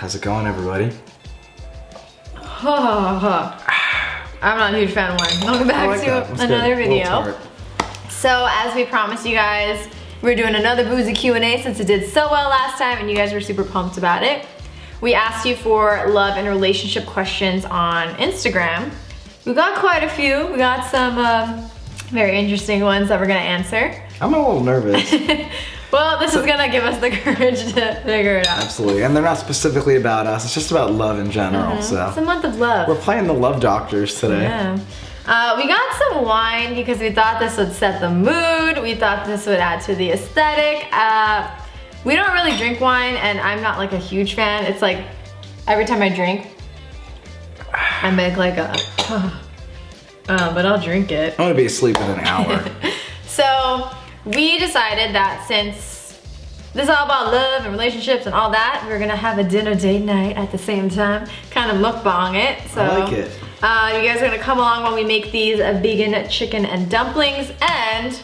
How's it going, everybody? I'm not a huge fan of wine. Welcome back to another video. So as we promised you guys, we're doing another boozy Q&A since it did so well last time and you guys were super pumped about it. We asked you for love and relationship questions on Instagram. We got quite a few. We got some very interesting ones that we're gonna answer. I'm a little nervous. Well, this is gonna give us the courage to figure it out. Absolutely, and they're not specifically about us. It's just about love in general. So it's a month of love. We're playing the love doctors today. Yeah. We got some wine because we thought this would set the mood. We thought this would add to the aesthetic. We don't really drink wine, and I'm not like a huge fan. It's like every time I drink, I make like a, but I'll drink it. I'm gonna be asleep in an hour. So we decided that since this is all about love and relationships and all that, we're gonna have a dinner date night at the same time, kind of mukbang it. So I like it. You guys are gonna come along while we make these vegan chicken and dumplings, and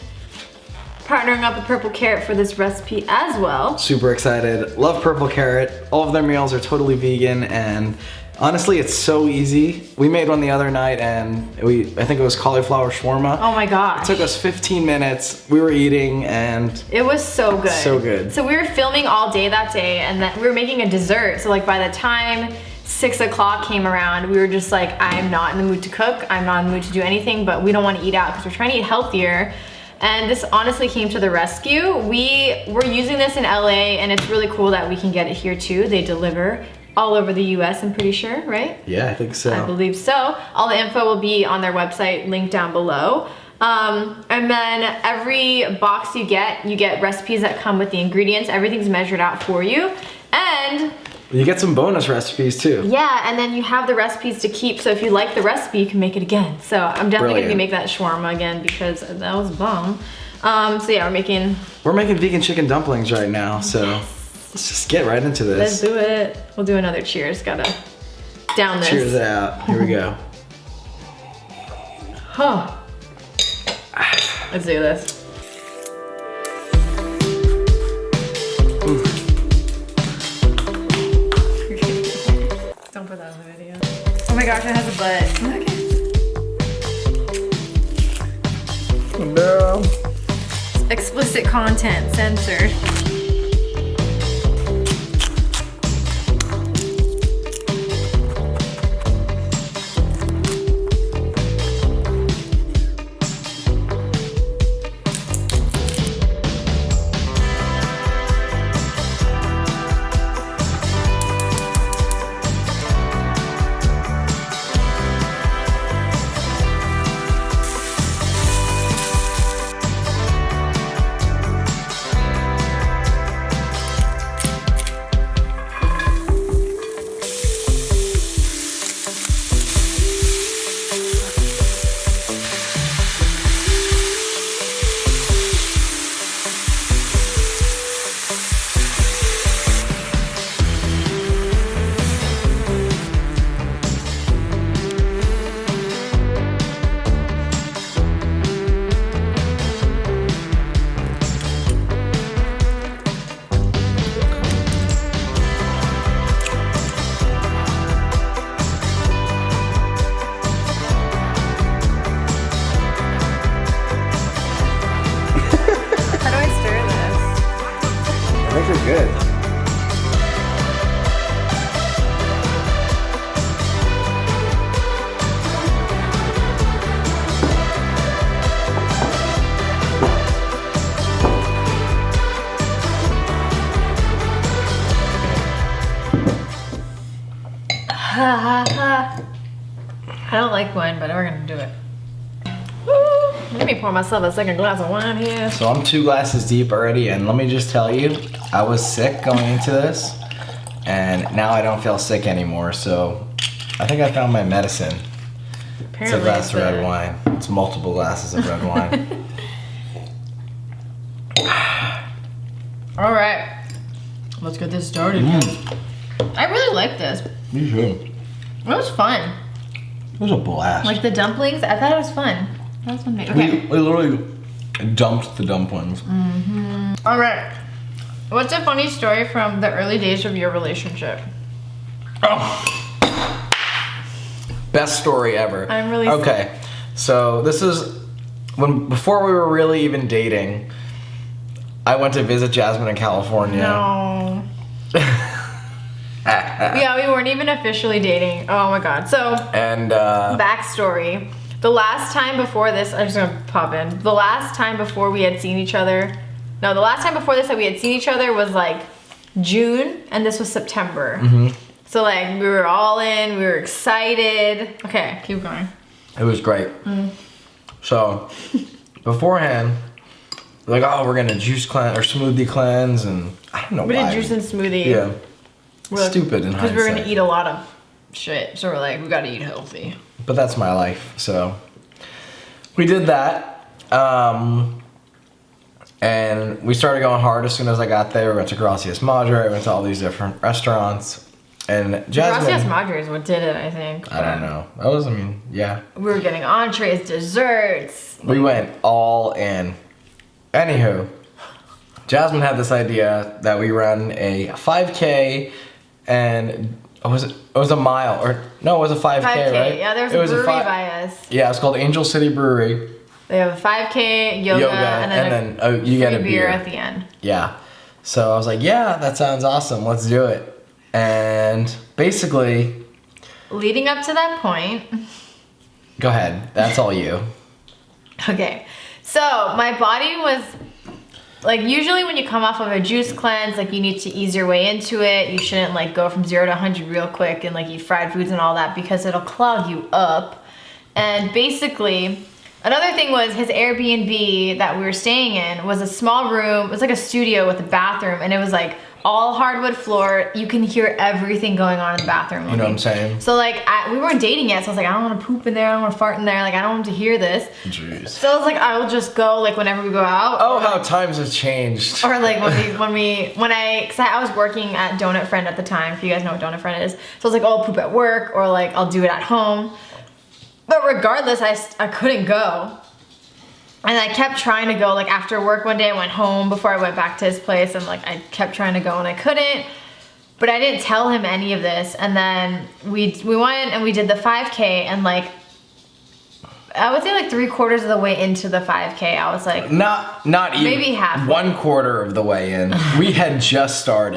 partnering up with Purple Carrot for this recipe as well. Super excited. Love Purple Carrot. All of their meals are totally vegan, and honestly, it's so easy. We made one the other night, and I think it was cauliflower shawarma. Oh my gosh. It took us 15 minutes. We were eating, and it was so good. So good. So we were filming all day that day, and then we were making a dessert. So like by the time 6 o'clock came around, we were just like, I'm not in the mood to cook. I'm not in the mood to do anything, but we don't want to eat out because we're trying to eat healthier. And this honestly came to the rescue. We're using this in LA, and it's really cool that we can get it here too. They deliver all over the US, I'm pretty sure, right? Yeah, I think so. I believe so. All the info will be on their website, linked down below. And then every box you get recipes that come with the ingredients. Everything's measured out for you. And you get some bonus recipes too. yeah, and then you have the recipes to keep, so if you like the recipe, you can make it again. So I'm definitely gonna be making that shawarma again because that was bomb. So yeah, we're making vegan chicken dumplings right now, so let's just get right into this. Let's do it. We'll do another cheers. Gotta down this. Cheers out. Here we go. Huh. Let's do this. Don't put that in the video. Oh my gosh, it has a butt. Okay. Oh no. Explicit content censored. Good. I don't like wine, but we're gonna do it. Woo. Let me pour myself a second glass of wine here. So I'm 2 glasses deep already, and let me just tell you, I was sick going into this, and now I don't feel sick anymore, so I think I found my medicine. Apparently it's a glass of red wine. It's multiple glasses of red wine. All right, let's get this started. I really like this. Me too. It was fun. It was a blast. Like the dumplings, I thought it was fun. That was fun. Okay. We literally dumped the dumplings. All right. What's a funny story from the early days of your relationship? Oh. Best story ever. I'm really okay. So this is before we were really even dating. I went to visit Jasmine in California. No. Yeah, we weren't even officially dating. Oh my god. So, and backstory. The last time before this, I'm just gonna pop in. The last time before we had seen each other, no, the last time before this that we had seen each other was like June, and this was September. So like we were all in, we were excited. Okay, keep going. It was great. So, beforehand, like, oh, we're gonna juice cleanse or smoothie cleanse, and I don't know we why. did juice and smoothie. Yeah. Stupid in hindsight. Because we were gonna eat a lot of shit, so we're like, we gotta eat healthy. But that's my life, so we did that. And we started going hard as soon as I got there. We went to Gracias Madre, we went to all these different restaurants. And Jasmine... Gracias Madre is what did it, I think. I don't know. That was, I mean, yeah. We were getting entrees, desserts. We went all in. Anywho, Jasmine had this idea that we run a 5K and... It was a mile, or no, it was a 5K, right? Yeah, there was a brewery by us. Yeah, it's called Angel City Brewery. They have a 5K, yoga and then you get a beer at the end. Yeah. So I was like, yeah, that sounds awesome. Let's do it. And basically... Leading up to that point... Go ahead. That's all you. Okay. So my body was... Like, usually when you come off of a juice cleanse, like, you need to ease your way into it. You shouldn't, like, go from 0 to 100 real quick and, like, eat fried foods and all that because it'll clog you up. And basically, another thing was his Airbnb that we were staying in was a small room. It was like a studio with a bathroom, and it was, like, all hardwood floor. You can hear everything going on in the bathroom. You know what I'm saying? So, like, we weren't dating yet, so I was like, I don't want to poop in there. I don't want to fart in there. Like, I don't want to hear this. Jeez. So I was like, I will just go, like, whenever we go out. Oh, how times have changed. Or, like, because I was working at Donut Friend at the time, if you guys know what Donut Friend is. So I was like, oh, I'll poop at work, or, like, I'll do it at home. But regardless, I couldn't go. And I kept trying to go, like, after work one day. I went home before I went back to his place, and, like, I kept trying to go and I couldn't. But I didn't tell him any of this. And then we went and we did the 5K, and, like, I would say, like, 3/4 of the way into the 5K, I was like... Not even. Maybe half. 1/4 of the way in. We had just started.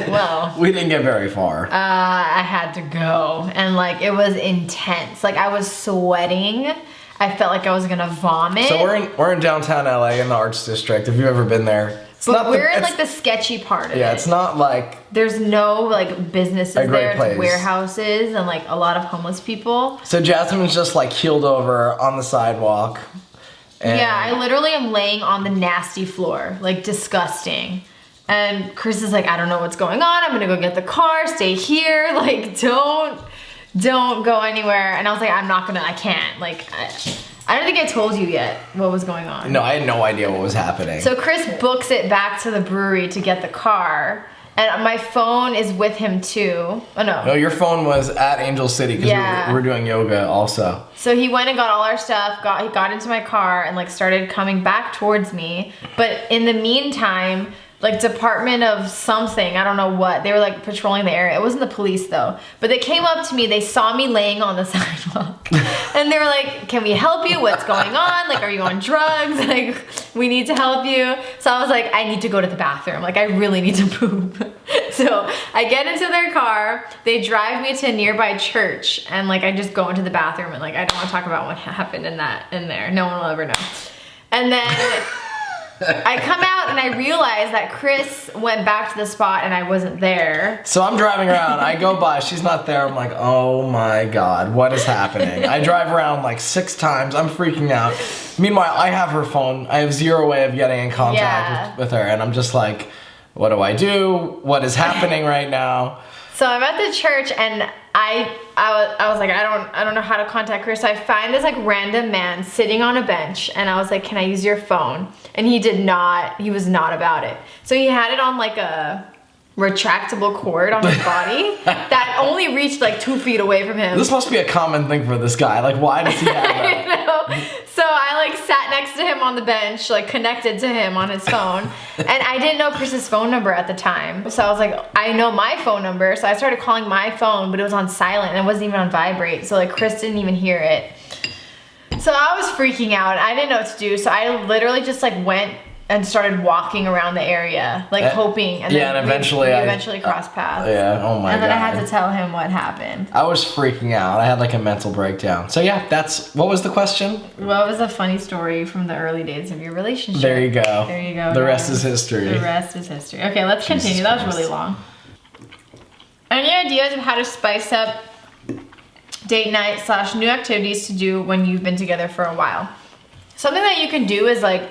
Well, we didn't get very far. I had to go, and, like, it was intense. Like, I was sweating. I felt like I was gonna vomit. So we're in downtown LA in the Arts District. Have you ever been there? We're in, like, the sketchy part of it. Yeah, it's not like... There's no, like, businesses there. Place. It's warehouses and, like, a lot of homeless people. So Jasmine's just, like, keeled over on the sidewalk. And yeah, I literally am laying on the nasty floor. Like, disgusting. And Chris is like, I don't know what's going on. I'm gonna go get the car. Stay here. Like, don't go anywhere. And I was like, I can't. Like, I don't think I told you yet what was going on. No, I had no idea what was happening. So Chris books it back to the brewery to get the car. And my phone is with him too. Oh no. No, your phone was at Angel City because we were doing yoga also. So he went and got all our stuff, he got into my car and, like, started coming back towards me. But in the meantime, like, Department of something, I don't know what, they were, like, patrolling the area. It wasn't the police though. But they came up to me, they saw me laying on the sidewalk. And they were like, can we help you? What's going on? Like, are you on drugs? Like, we need to help you. So I was like, I need to go to the bathroom. Like, I really need to poop. So I get into their car, they drive me to a nearby church, and, like, I just go into the bathroom, and, like, I don't want to talk about what happened in there. No one will ever know. And then I come out and I realize that Chris went back to the spot and I wasn't there. So I'm driving around, I go by, she's not there. I'm like, oh my God, what is happening? I drive around like 6 times, I'm freaking out. Meanwhile, I have her phone. I have zero way of getting in contact with her, and I'm just like, what do I do? What is happening right now? So I'm at the church and I was like, I don't know how to contact Chris. So I find this, like, random man sitting on a bench, and I was like, can I use your phone? And he was not about it. So he had it on, like, a retractable cord on his body that only reached, like, 2 feet away from him. This must be a common thing for this guy. Like, why does he have that? I know. So I, like, sat next next to him on the bench, like connected to him on his phone. And I didn't know Chris's phone number at the time. So I was like, I know my phone number. So I started calling my phone, but it was on silent and it wasn't even on vibrate. So like Chris didn't even hear it. So I was freaking out. I didn't know what to do. So I literally just like went and started walking around the area, like hoping. And then we eventually crossed paths. Yeah, oh my God. And then I had to tell him what happened. I was freaking out. I had like a mental breakdown. So yeah, what was the question? What was a funny story from the early days of your relationship? There you go. There you go. The rest is history. The rest is history. Okay, let's continue. That was really long. Any ideas of how to spice up date night / new activities to do when you've been together for a while? Something that you can do is like,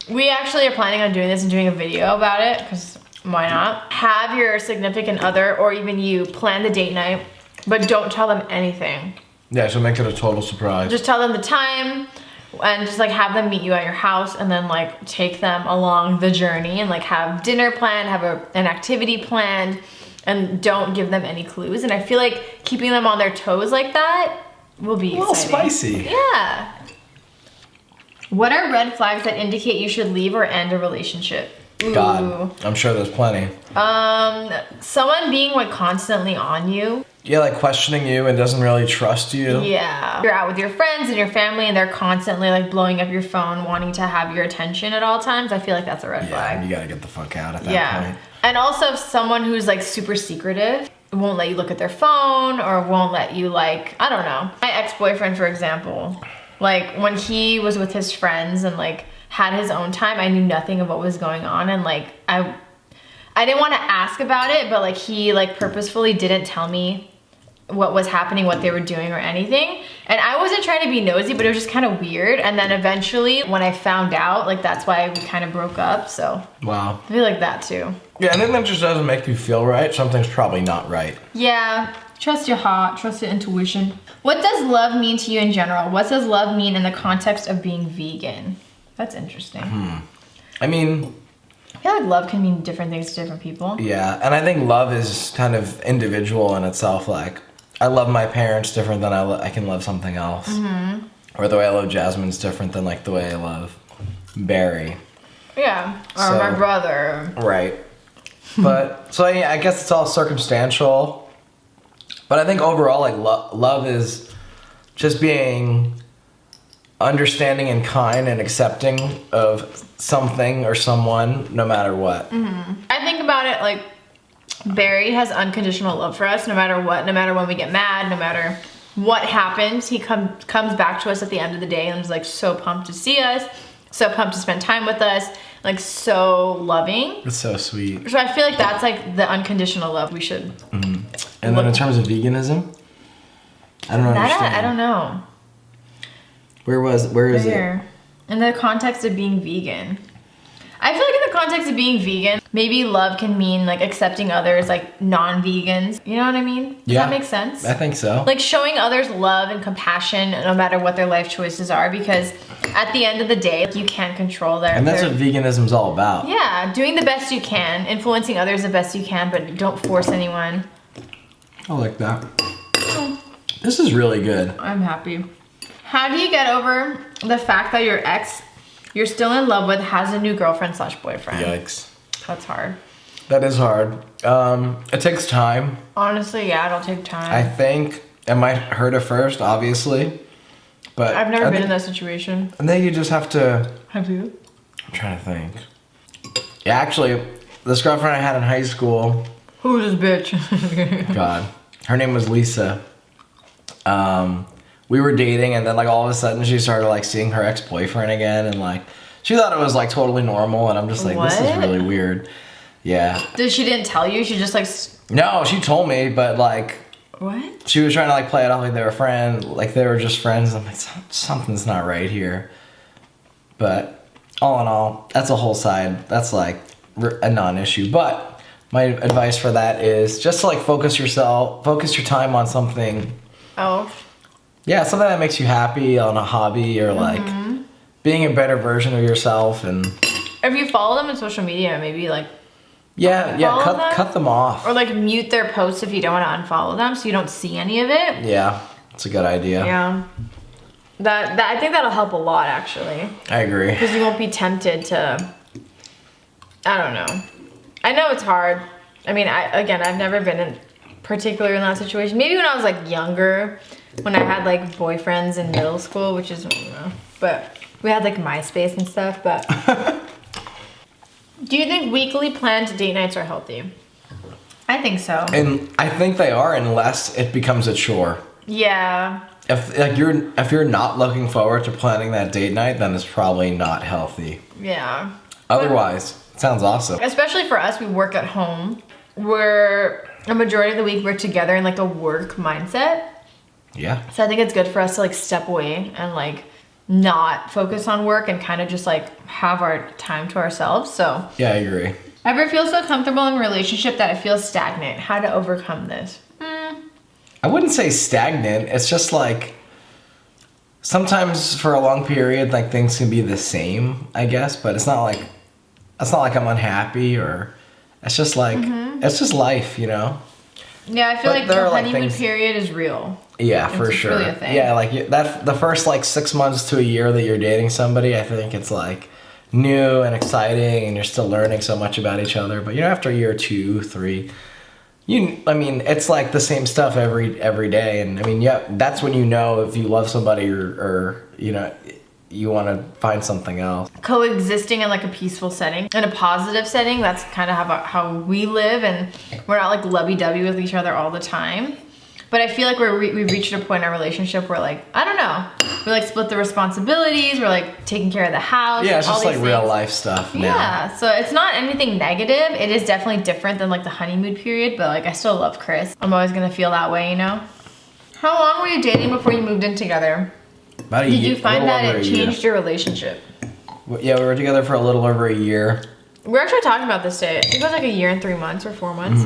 we actually are planning on doing this and doing a video about it, because why not? Have your significant other or even you plan the date night, but don't tell them anything. Yeah, so make it a total surprise. Just tell them the time and just like have them meet you at your house and then like take them along the journey and like have dinner planned, have an activity planned, and don't give them any clues. And I feel like keeping them on their toes like that will be a little exciting. Spicy. Yeah. What are red flags that indicate you should leave or end a relationship? Ooh. God, I'm sure there's plenty. Someone being like constantly on you. Yeah, like questioning you and doesn't really trust you. Yeah. You're out with your friends and your family and they're constantly like blowing up your phone, wanting to have your attention at all times. I feel like that's a red flag. Yeah, you gotta get the fuck out at that point. And also someone who's like super secretive, won't let you look at their phone or won't let you like, I don't know. My ex-boyfriend, for example, like when he was with his friends and like had his own time, I knew nothing of what was going on. And like, I didn't want to ask about it, but like he like purposefully didn't tell me what was happening, what they were doing or anything. And I wasn't trying to be nosy, but it was just kind of weird. And then eventually when I found out, like that's why we kind of broke up. So wow. I feel like that too. Yeah, and then that just doesn't make you feel right. Something's probably not right. Yeah. Trust your heart, trust your intuition. What does love mean to you in general? What does love mean in the context of being vegan? That's interesting. I mean, I feel like love can mean different things to different people. Yeah, and I think love is kind of individual in itself. Like, I love my parents different than I can love something else. Or the way I love Jasmine's different than like the way I love Barry. Yeah, or my brother. Right. But, so yeah, I guess it's all circumstantial. But I think overall, like, love is just being understanding and kind and accepting of something or someone, no matter what. I think about it like Barry has unconditional love for us, no matter what, no matter when we get mad, no matter what happens. He comes back to us at the end of the day and is like so pumped to see us, so pumped to spend time with us, like so loving. It's so sweet. So I feel like that's like the unconditional love we should. And then in terms of veganism, I don't understand. I don't know. Where is it? In the context of being vegan. I feel like in the context of being vegan, maybe love can mean like accepting others like non-vegans. You know what I mean? Does that make sense? I think so. Like showing others love and compassion no matter what their life choices are, because at the end of the day, you can't control their... And that's what veganism's all about. Yeah, doing the best you can, influencing others the best you can, but don't force anyone. I like that. This is really good. I'm happy. How do you get over the fact that your ex you're still in love with has a new girlfriend / boyfriend? Yikes. That's hard. That is hard. It takes time. Honestly, yeah, it'll take time. I think it might hurt at first, obviously. But I've never been in that situation. And then you just have to... Have you? I'm trying to think. Yeah, actually, this girlfriend I had in high school... Who's this bitch? God. Her name was Lisa. We were dating, and then like all of a sudden she started like seeing her ex-boyfriend again, and like she thought it was like totally normal, and I'm just like, this is really weird. Yeah. She didn't tell you? She just like... No, she told me, but like... What? She was trying to like play it off like they were friends, like they were just friends. I'm like, something's not right here. But all in all, that's a whole side. That's like a non-issue. But my advice for that is just to like focus your time on something. Oh. Yeah, something that makes you happy, on a hobby, or like being a better version of yourself. And if you follow them on social media, maybe like cut them off, or like mute their posts if you don't want to unfollow them, so you don't see any of it. Yeah, it's a good idea. Yeah. That I think that'll help a lot, actually. I agree. Because you won't be tempted to, I don't know. I know it's hard. I mean, I've never been in particular in that situation. Maybe when I was like younger, when I had like boyfriends in middle school, which is, you know, but we had like MySpace and stuff, but. Do you think weekly planned date nights are healthy? I think so. And I think they are, unless it becomes a chore. Yeah. If you're not looking forward to planning that date night, then it's probably not healthy. Yeah. Otherwise, it sounds awesome. Especially for us, we work at home. We're a majority of the week we're together in like a work mindset. Yeah. So I think it's good for us to like step away and like not focus on work and kind of just like have our time to ourselves. So yeah, I agree. Ever feel so comfortable in a relationship that it feels stagnant? How to overcome this? I wouldn't say stagnant. It's just like sometimes for a long period, like things can be the same, I guess. But it's not like I'm unhappy, or it's just like it's just life, you know. Yeah, I feel like the honeymoon period is real. Yeah, for sure. Really a thing. Yeah, like that the first like 6 months to a year that you're dating somebody, I think it's like new and exciting, and you're still learning so much about each other. But you know, after year 2, 3. I mean, it's like the same stuff every day, and I mean, yeah, that's when you know if you love somebody or you know, you want to find something else. Coexisting in like a peaceful setting, in a positive setting, that's kind of how we live, and we're not like lovey-dovey with each other all the time. But I feel like we've reached a point in our relationship where like, I don't know, we like split the responsibilities, we're like taking care of the house. Yeah, it's just like real life stuff now. Yeah, so it's not anything negative. It is definitely different than like the honeymoon period, but like I still love Chris. I'm always gonna feel that way, you know? How long were you dating before you moved in together? About a year. Did you find that it changed your relationship? Yeah, we were together for a little over a year. We were actually talking about this day. I think it was like a year and 3 months or 4 months.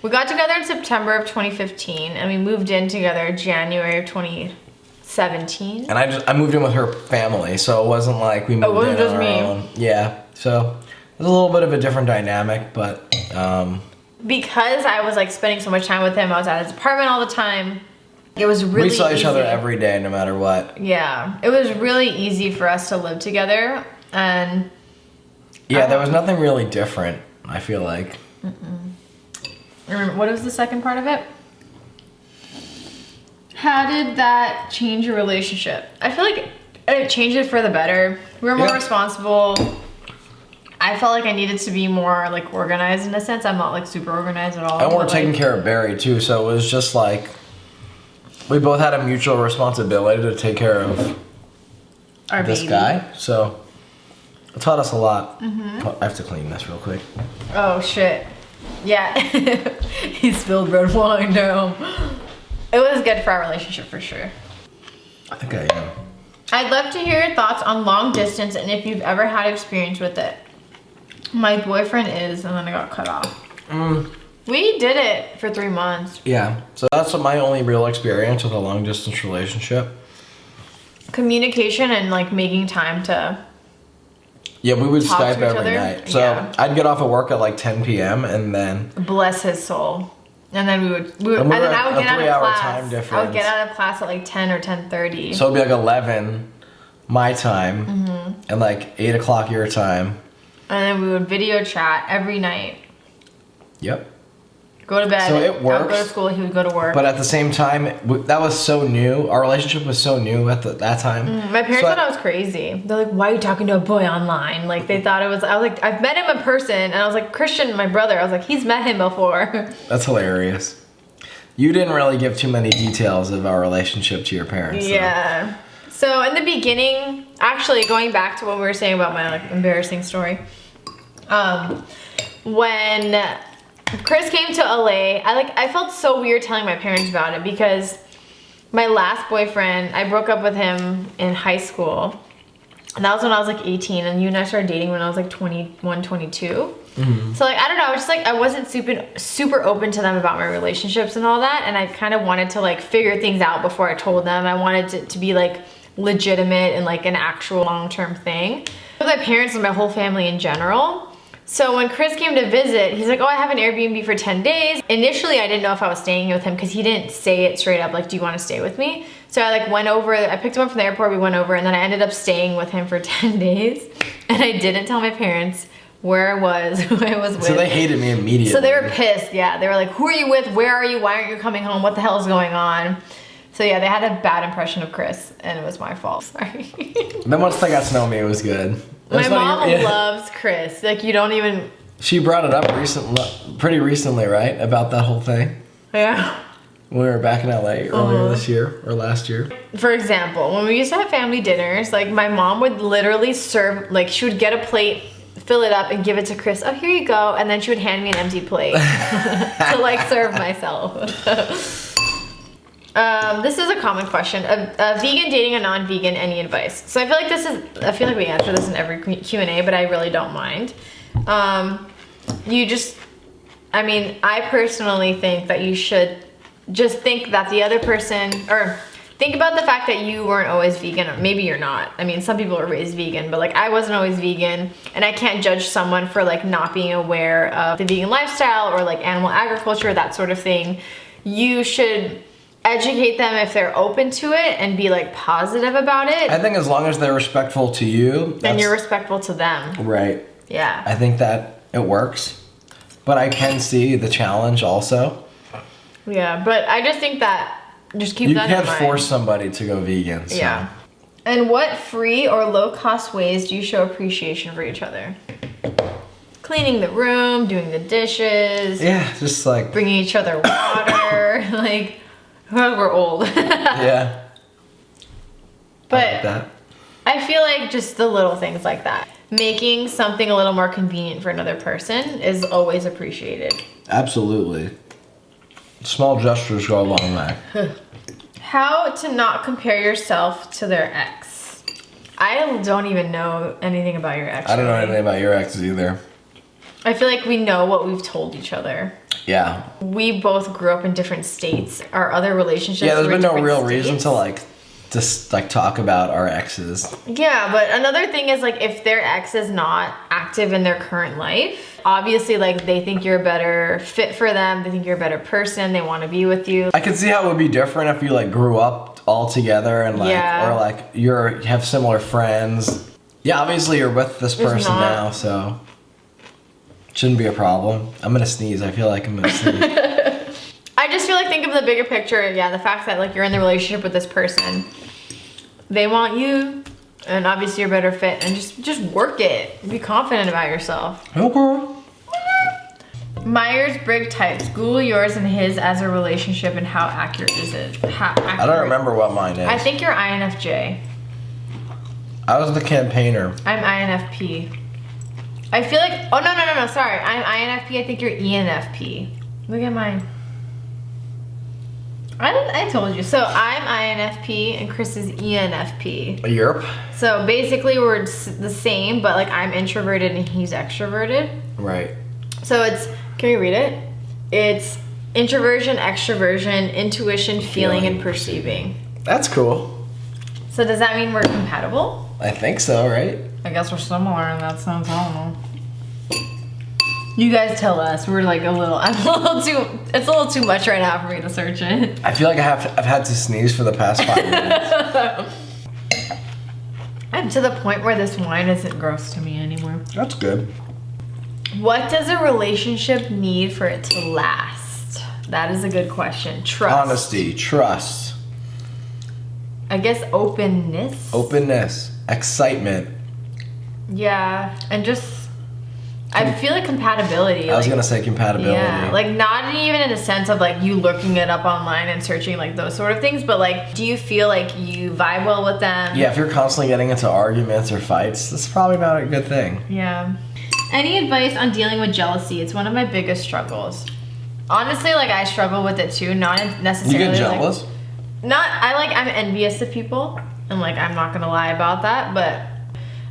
We got together in September of 2015, and we moved in together January of 2017. And I moved in with her family, so it wasn't like we moved in. It wasn't just me. Own. Yeah, so it was a little bit of a different dynamic, but because I was like spending so much time with him, I was at his apartment all the time. It was really easy. We saw each other every day, no matter what. Yeah, it was really easy for us to live together, and yeah, there was nothing really different, I feel like. What was the second part of it? How did that change your relationship? I feel like it changed it for the better. We were more responsible. I felt like I needed to be more like organized in a sense. I'm not like super organized at all. And we're taking care of Barry too, so it was just like we both had a mutual responsibility to take care of this guy. So it taught us a lot. I have to clean this real quick. Oh shit. Yeah, he spilled red wine down. It was good for our relationship for sure. I think I am. I'd love to hear your thoughts on long distance and if you've ever had experience with it. My boyfriend is, and then I got cut off. We did it for 3 months. Yeah, so that's my only real experience with a long distance relationship. Communication and like making time to yeah, we would Skype every night. So yeah. I'd get off of work at like 10 p.m. and then bless his soul. And then we would and then I would get out of class. Time difference. I would get out of class at like 10 or 10:30. So it'd be like 11 my time and like 8 o'clock your time. And then we would video chat every night. Yep. Go to bed. So it works. I would go to school, he would go to work. But at the same time, that was so new. Our relationship was so new at that time. My parents thought I was crazy. They're like, why are you talking to a boy online? Like, they thought I was like, I've met him in person. And I was like, Christian, my brother, I was like, he's met him before. That's hilarious. You didn't really give too many details of our relationship to your parents. Yeah. So in the beginning, actually going back to what we were saying about my like embarrassing story. When Chris came to LA, I felt so weird telling my parents about it because my last boyfriend, I broke up with him in high school. And that was when I was like 18, and you and I started dating when I was like 21, 22. So like, I don't know, just like I wasn't super open to them about my relationships and all that, and I kind of wanted to like figure things out before I told them. I wanted it to be like legitimate and like an actual long-term thing. With my parents and my whole family in general. So when Chris came to visit, he's like, oh, I have an Airbnb for 10 days. Initially, I didn't know if I was staying with him because he didn't say it straight up, like, do you want to stay with me? So I like went over, I picked him up from the airport, we went over, and then I ended up staying with him for 10 days. And I didn't tell my parents where I was, who I was with. So they hated me immediately. So they were pissed, yeah. They were like, who are you with? Where are you? Why aren't you coming home? What the hell is going on? So yeah, they had a bad impression of Chris, and it was my fault. Sorry. Then once they got to know me, it was good. My mom loves Chris. Like, you don't even... She brought it up pretty recently, right? About that whole thing? Yeah. When we were back in LA earlier this year, or last year. For example, when we used to have family dinners, like, my mom would literally serve, like, she would get a plate, fill it up, and give it to Chris. Oh, here you go. And then she would hand me an empty plate to, like, serve myself. This is a common question. A vegan dating a non-vegan, any advice? So I feel like we answer this in every Q&A, but I really don't mind. I personally think that you should just think that the other person, or think about the fact that you weren't always vegan, or maybe you're not. I mean, some people are raised vegan, but like I wasn't always vegan, and I can't judge someone for like not being aware of the vegan lifestyle or like animal agriculture, that sort of thing. You should educate them if they're open to it and be like positive about it. I think as long as they're respectful to you. And you're respectful to them. Right. Yeah. I think that it works. But I can see the challenge also. Yeah, but I just think that, just keep that in mind. You can't force somebody to go vegan. So. Yeah. And what free or low cost ways do you show appreciation for each other? Cleaning the room, doing the dishes. Yeah, just like. Bringing each other water. Like, we're old. Yeah. But I feel like just the little things like that. Making something a little more convenient for another person is always appreciated. Absolutely. Small gestures go a long way. How to not compare yourself to their ex. I don't even know anything about your ex. I don't know anything about your exes either. I feel like we know what we've told each other. Yeah. We both grew up in different states. Our other relationships. Yeah, there's been no real states. reason to like just like talk about our exes. Yeah, but another thing is like if their ex is not active in their current life, obviously like they think you're a better fit for them, they think you're a better person, they want to be with you. I can see how it would be different if you like grew up all together and like or like you have similar friends. Yeah, obviously you're with this person now, so shouldn't be a problem. I'm gonna sneeze. I feel like I'm gonna sneeze. I just feel like think of the bigger picture. Yeah, the fact that like you're in the relationship with this person, they want you, and obviously you're a better fit, and just work it. Be confident about yourself. Okay. Myers-Briggs types. Google yours and his as a relationship, and how accurate is it? I don't remember what mine is. I think you're INFJ. I was the campaigner. I'm INFP. I feel like, oh no, sorry. I'm INFP, I think you're ENFP. Look at mine. I told you. So I'm INFP and Chris is ENFP. Europe. So basically we're the same, but like I'm introverted and he's extroverted. Right. So it's, can you read it? It's introversion, extroversion, intuition, feeling, and perceiving. That's cool. So does that mean we're compatible? I think so, right? I guess we're similar in that sense. I don't know. You guys tell us. We're like it's a little too much right now for me to search it. I feel like I've had to sneeze for the past 5 minutes. I'm to the point where this wine isn't gross to me anymore. That's good. What does a relationship need for it to last? That is a good question. Trust. Honesty, trust. I guess openness. Openness, excitement. Yeah, and just, I feel like compatibility. I was gonna say compatibility. Yeah, like not even in a sense of like you looking it up online and searching like those sort of things, but like, do you feel like you vibe well with them? Yeah, if you're constantly getting into arguments or fights, that's probably not a good thing. Yeah. Any advice on dealing with jealousy? It's one of my biggest struggles. Honestly, like I struggle with it too, not necessarily. You get jealous? Like, I'm envious of people, and like I'm not gonna lie about that, but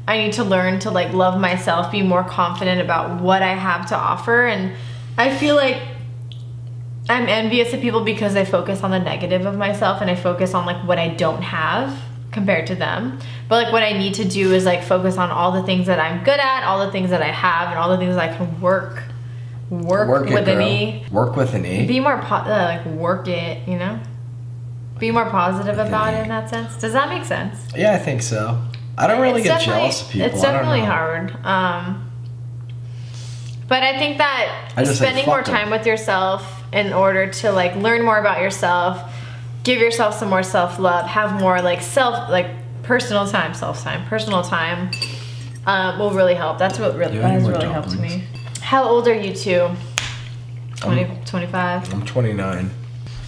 I need to learn to like love myself, be more confident about what I have to offer, and I feel like I'm envious of people because I focus on the negative of myself and I focus on like what I don't have compared to them. But like what I need to do is like focus on all the things that I'm good at, all the things that I have, and all the things that I can work with an E. Work with an E. Be more like work it, you know? be more positive about it in that sense. Does that make sense? Yeah, I think so. I don't really get jealous of people. It's definitely hard. But I think that spending more time with yourself in order to like learn more about yourself, give yourself some more self-love, have more like personal time will really help. That's what has really helped me. How old are you two? 25? I'm 29.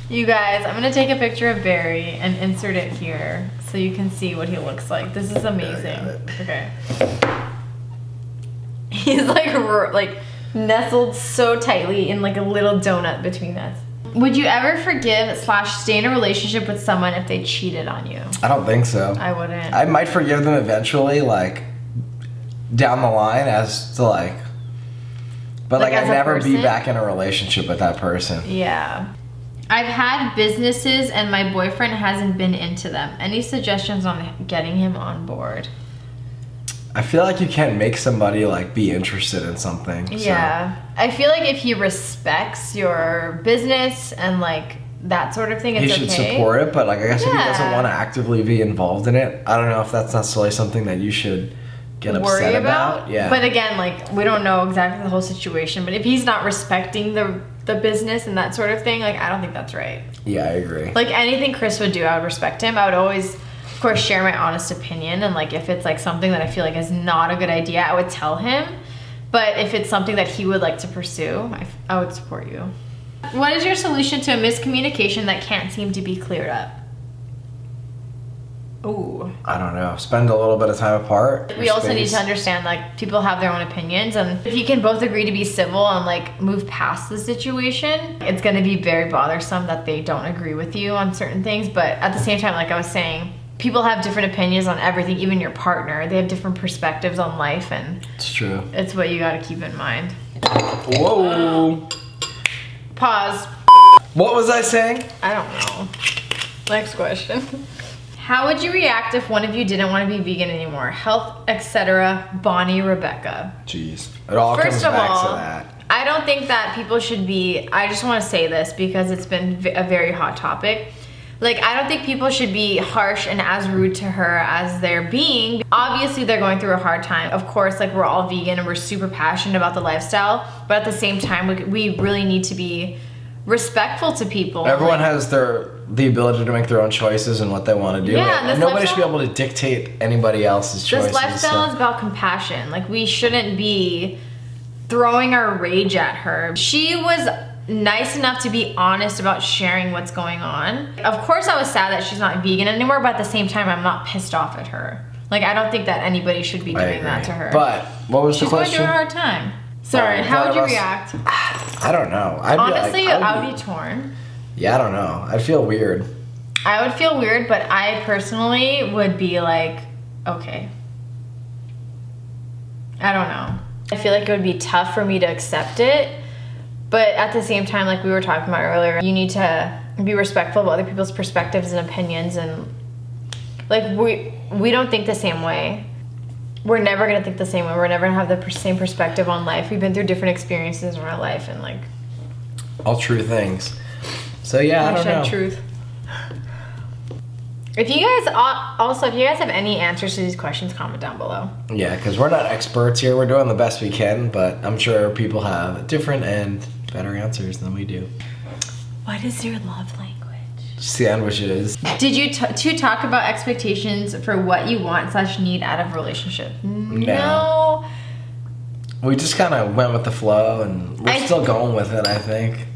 You guys, I'm gonna take a picture of Barry and insert it here so you can see what he looks like. This is amazing. Okay. He's like nestled so tightly in like a little donut between us. Would you ever forgive / stay in a relationship with someone if they cheated on you? I don't think so. I wouldn't. I might forgive them eventually, like down the line as to like, but like I'd never be back in a relationship with that person. Yeah. I've had businesses and my boyfriend hasn't been into them. Any suggestions on getting him on board? I feel like you can't make somebody like be interested in something. Yeah. So. I feel like if he respects your business and like that sort of thing, it's okay. He should support it, but like I guess if he doesn't want to actively be involved in it, I don't know if that's necessarily something that you should get upset about. Yeah. But again, like we don't know exactly the whole situation, but if he's not respecting the business and that sort of thing, like I don't think that's right. Yeah, I agree. Like anything Chris would do, I would respect him. I would always, of course, share my honest opinion, and like if it's like something that I feel like is not a good idea, I would tell him. But if it's something that he would like to pursue, I would support you. What is your solution to a miscommunication that can't seem to be cleared up? Ooh. I don't know. Spend a little bit of time apart. We also need to understand like people have their own opinions, and if you can both agree to be civil and like move past the situation, it's going to be very bothersome that they don't agree with you on certain things. But at the same time, like I was saying, people have different opinions on everything, even your partner. They have different perspectives on life, and it's true. It's what you got to keep in mind. Whoa. Pause. What was I saying? I don't know. Next question. How would you react if one of you didn't want to be vegan anymore? Health, etc. Bonnie, Rebecca. Jeez. It all comes back to that. I don't think that people should be, I just want to say this because it's been a very hot topic. Like, I don't think people should be harsh and as rude to her as they're being. Obviously, they're going through a hard time. Of course, like, we're all vegan and we're super passionate about the lifestyle. But at the same time, we really need to be respectful to people. Everyone has the ability to make their own choices and what they want to do. Yeah, and nobody should be able to dictate anybody else's choices. This lifestyle is about compassion. Like, we shouldn't be throwing our rage at her. She was nice enough to be honest about sharing what's going on. Of course, I was sad that she's not vegan anymore, but at the same time, I'm not pissed off at her. Like, I don't think that anybody should be doing that to her. But what was the question? She's going through a hard time. Sorry, how would you react? I don't know. Honestly, I would be torn. Yeah, I don't know. I'd feel weird. I would feel weird, but I personally would be like, okay. I don't know. I feel like it would be tough for me to accept it, but at the same time, like we were talking about earlier, you need to be respectful of other people's perspectives and opinions, and like we don't think the same way. We're never gonna think the same way. We're never gonna have the same perspective on life. We've been through different experiences in our life, and like all true things. So yeah, I don't know. Truth. If you guys have any answers to these questions, comment down below. Yeah, because we're not experts here. We're doing the best we can, but I'm sure people have different and better answers than we do. What is your love language? Sandwiches. Did you two talk about expectations for what you want / need out of a relationship? No. We just kind of went with the flow, and we're still going with it, I think.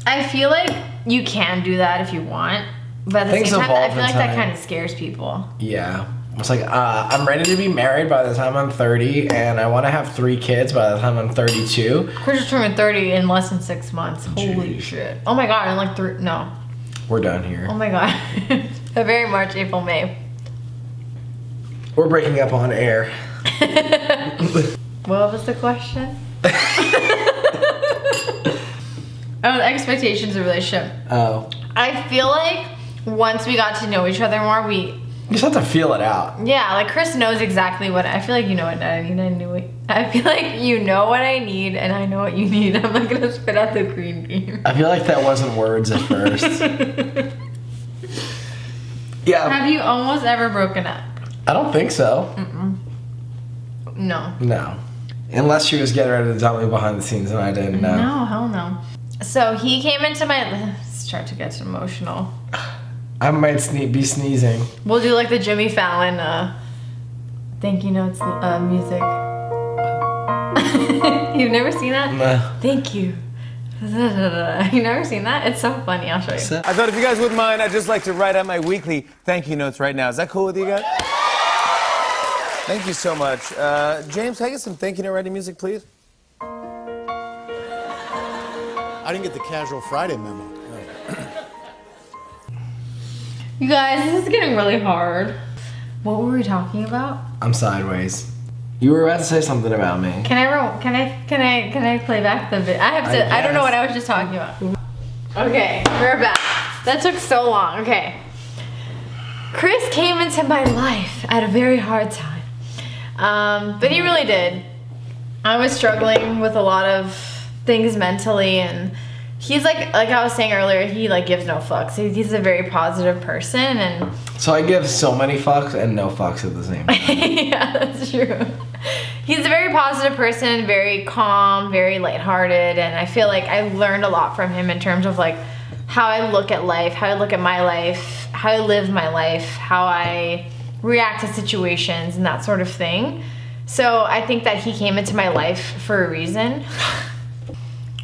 I feel like you can do that if you want, but at the same time, I feel like that kind of scares people. Yeah. It's like, I'm ready to be married by the time I'm 30, and I want to have 3 kids by the time I'm 32. Chris is turning 30 in less than 6 months. Holy shit. Oh my god, in like 3, no. We're done here. Oh my god. February, March, April, May. We're breaking up on air. What was the question? Oh, the expectations of a relationship. Oh. I feel like once we got to know each other more, you just have to feel it out. Yeah, like Chris knows exactly what I feel like you know what I need. I feel like you know what I need and I know what you need. I'm not gonna spit out the green bean. I feel like that wasn't words at first. Yeah. Have you almost ever broken up? I don't think so. No. No. Unless she was getting ready to tell me behind the scenes and I didn't know. No, hell no. So he came into my... Start to get emotional. I might be sneezing. We'll do like the Jimmy Fallon thank you notes music. You've never seen that? No. Thank you. You've never seen that? It's so funny. I'll show you. I thought if you guys wouldn't mind, I'd just like to write out my weekly thank you notes right now. Is that cool with you guys? Thank you so much. James, can I get some thank you note writing music, please? I didn't get the Casual Friday memo. You guys, this is getting really hard. What were we talking about? I'm sideways. You were about to say something about me. Can I play back the video? I don't know what I was just talking about. Okay, we're back. That took so long. Okay. Chris came into my life at a very hard time. But he really did. I was struggling with a lot of things mentally, and he's like I was saying earlier, he like gives no fucks. He's a very positive person, and so I give so many fucks and no fucks at the same time. yeah, that's true. He's a very positive person, very calm, very lighthearted, and I feel like I learned a lot from him in terms of like how I look at life, how I look at my life, how I live my life, how I react to situations and that sort of thing. So I think that he came into my life for a reason.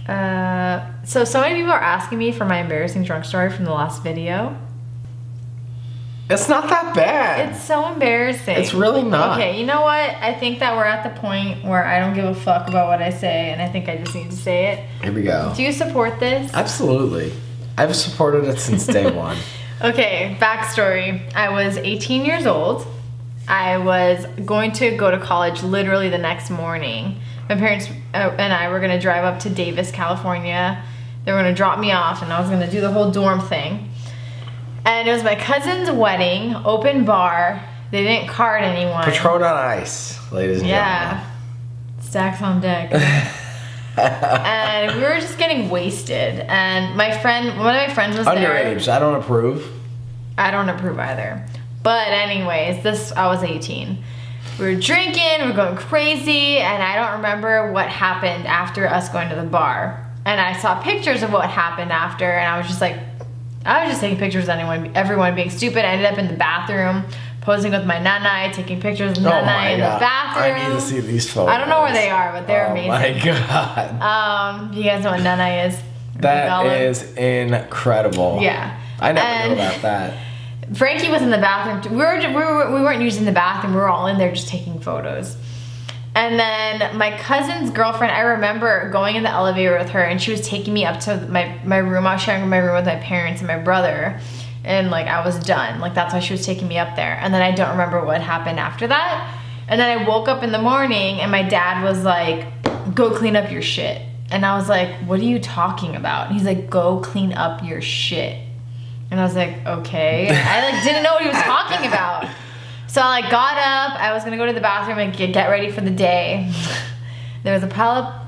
So many people are asking me for my embarrassing drunk story from the last video. It's not that bad. It's so embarrassing. It's really not. Okay, you know what? I think that we're at the point where I don't give a fuck about what I say, and I think I just need to say it. Here we go. Do you support this? Absolutely. I've supported it since day one. Okay, backstory. I was 18 years old. I was going to go to college literally the next morning. My parents and I were gonna drive up to Davis, California. They were gonna drop me off, and I was gonna do the whole dorm thing. And it was my cousin's wedding, open bar. They didn't card anyone. Patron on ice, ladies and yeah. Stacks on deck. And we were just getting wasted. And one of my friends was underage. there. I don't approve. I don't approve either. But anyways, I was 18. We were drinking, we were going crazy, and I don't remember what happened after us going to the bar. And I saw pictures of what happened after, and I was just taking pictures of everyone being stupid. I ended up in the bathroom, posing with my nanai, taking pictures of nanai in the bathroom. I need to see these photos. I don't know where they are, but they're amazing. Oh my god. You guys know what nanai is? That is incredible. Yeah. I never knew about that. Frankie was in the bathroom. We weren't using the bathroom. We were all in there just taking photos. And then my cousin's girlfriend, I remember going in the elevator with her, and she was taking me up to my room. I was sharing my room with my parents and my brother, and like I was done. Like that's why she was taking me up there. And then I don't remember what happened after that. And then I woke up in the morning, and my dad was like, "Go clean up your shit." And I was like, "What are you talking about?" And he's like, "Go clean up your shit." And I was like, okay. I like didn't know what he was talking about. So I like got up, I was gonna go to the bathroom and get ready for the day. There was a pile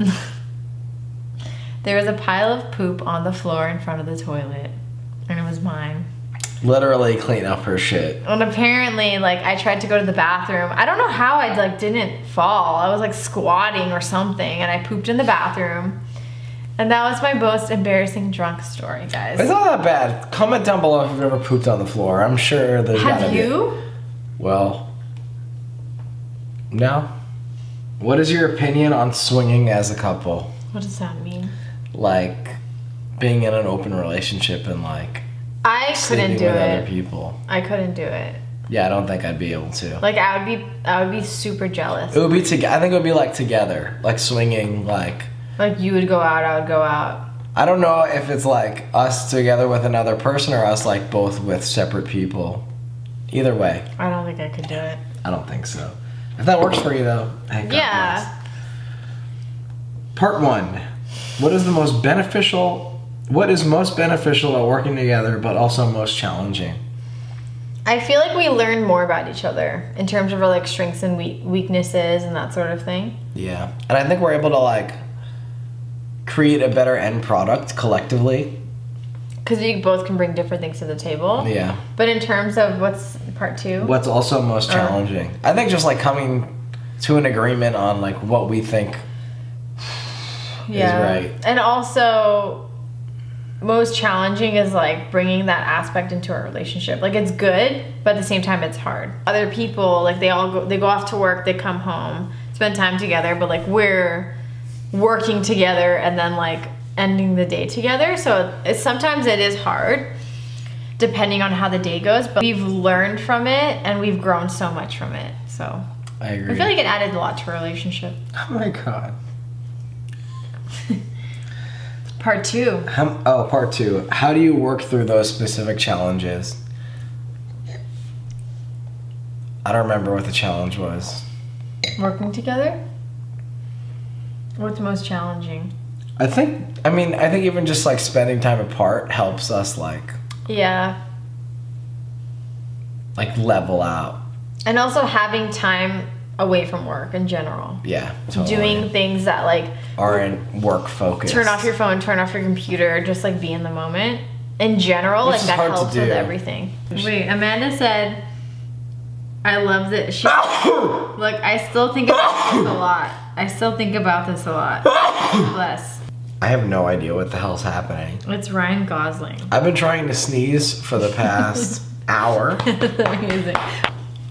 of poop on the floor in front of the toilet, and it was mine. Literally clean up her shit. And apparently, like I tried to go to the bathroom. I don't know how I like didn't fall. I was like squatting or something, and I pooped in the bathroom. And that was my most embarrassing drunk story, guys. It's not that bad. Comment down below if you've ever pooped on the floor. I'm sure there's gotta be. Have you? Well, no. What is your opinion on swinging as a couple? What does that mean? Like being in an open relationship and like I couldn't do with it. other people. I couldn't do it. Yeah, I don't think I'd be able to. Like I would be super jealous. It would be I think it would be like together, like swinging, like you would go out, I would go out. I don't know if it's like us together with another person or us like both with separate people. Either way. I don't think I could do it. I don't think so. If that works for you though, hey, God yeah. bless. Part 1. What is most beneficial at working together but also most challenging? I feel like we learn more about each other in terms of our like strengths and weaknesses and that sort of thing. Yeah. And I think we're able to like create a better end product collectively. because you both can bring different things to the table. Yeah. But in terms of what's part 2? What's also most challenging? I think just like coming to an agreement on like what we think is right. And also most challenging is like bringing that aspect into our relationship. Like it's good, but at the same time it's hard. Other people, like they go off to work, they come home, spend time together, but like we're working together and then like ending the day together. So sometimes it is hard depending on how the day goes, but we've learned from it and we've grown so much from it. So I agree. I feel like it added a lot to our relationship. Oh my God. Part 2. Part 2. How do you work through those specific challenges? I don't remember what the challenge was. Working together? What's most challenging? I think even just like spending time apart helps us like level out. And also having time away from work in general. Yeah, totally. Doing things that like aren't work focused. Turn off your phone, turn off your computer, just like be in the moment. In general, like that helps with everything. Wait, Amanda said, I love that she look, I still think about this a lot. Bless. I have no idea what the hell's happening. It's Ryan Gosling. I've been trying to sneeze for the past hour. That's amazing.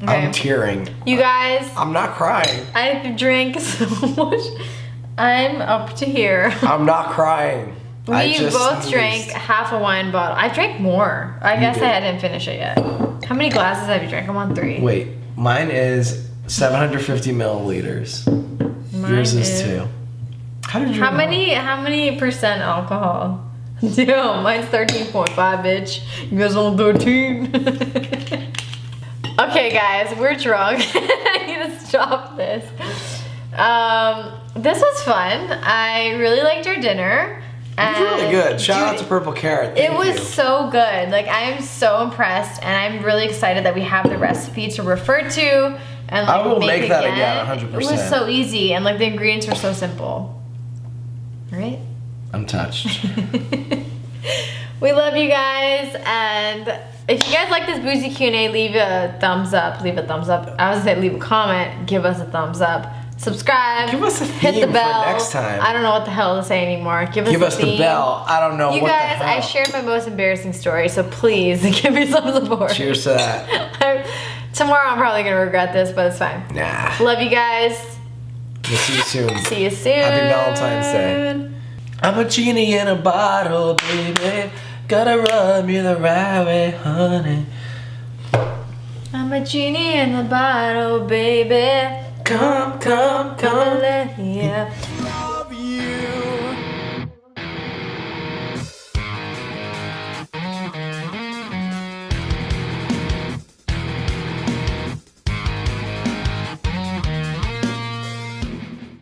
Okay. I'm tearing. You guys. I'm not crying. I drank so much. I'm up to here. I'm not crying. We both drank half a wine bottle. I drank more. I guess I didn't finish it yet. How many glasses have you drank? I'm on 3. Wait, mine is 750 milliliters. Yours is 2. How many percent alcohol? Damn, mine's 13.5, bitch. You guys on 13? Okay, guys, we're drunk. I need to stop this. This was fun. I really liked our dinner. It was really good. Shout out to Purple Carrot. Thank you. So good. Like, I am so impressed, and I'm really excited that we have the recipe to refer to. And like, I will make that again, 100%. It was so easy, and like the ingredients were so simple. Right? I'm touched. We love you guys, and if you guys like this boozy Q&A, leave a thumbs up. I was gonna say leave a comment, give us a thumbs up. Subscribe. Give us a theme hit the bell. for next time. I don't know what the hell to say anymore. Give us the bell. I don't know you what guys, the hell. I shared my most embarrassing story, so please give me some support. Cheers to that. Tomorrow I'm probably gonna regret this, but it's fine. Nah. Love you guys. We'll see you soon. See you soon. Happy Valentine's Day. I'm a genie in a bottle, baby. Gotta rub me the right way, honey. I'm a genie in the bottle, baby. Come. Yeah.